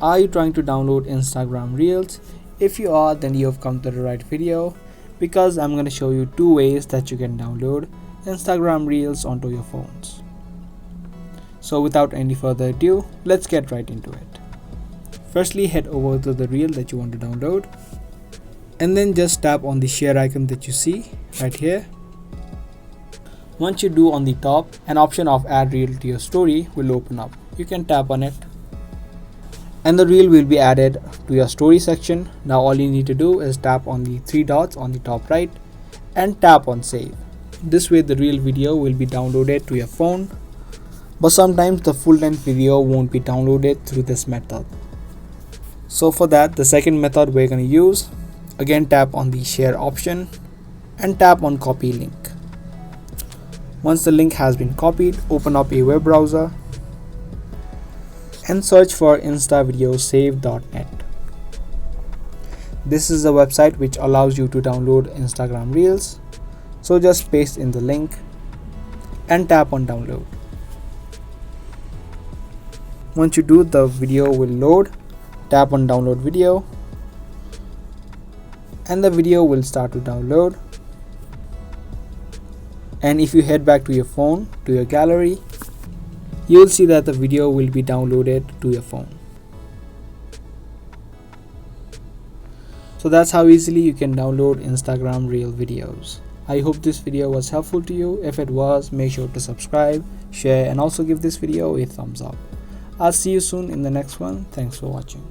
Are you trying to download Instagram Reels? If you are, then you have come to the right video, because I'm going to show you two ways that you can download Instagram Reels onto your phones. So without any further ado, let's get right into it. Firstly, head over to the reel that you want to download, and then just tap on the share icon that you see right here. Once you do, on the top, an option of add reel to your story will open up. You can tap on it and the reel will be added to your story section. Now all you need to do is tap on the three dots on the top right and tap on save. This way the reel video will be downloaded to your phone, but sometimes the full-length video won't be downloaded through this method. So for that, the second method we're going to use, again tap on the share option and tap on copy link. Once the link has been copied, open up a web browser and search for instavideosave.net. This is a website which allows you to download Instagram Reels. So just paste in the link and tap on download. Once you do, the video will load. Tap on download video and the video will start to download. And if you head back to your phone, to your gallery, you will see that the video will be downloaded to your phone. So that's how easily you can download Instagram Reel videos. I hope this video was helpful to you. If it was, make sure to subscribe, share, and also give this video a thumbs up. I'll see you soon in the next one. Thanks for watching.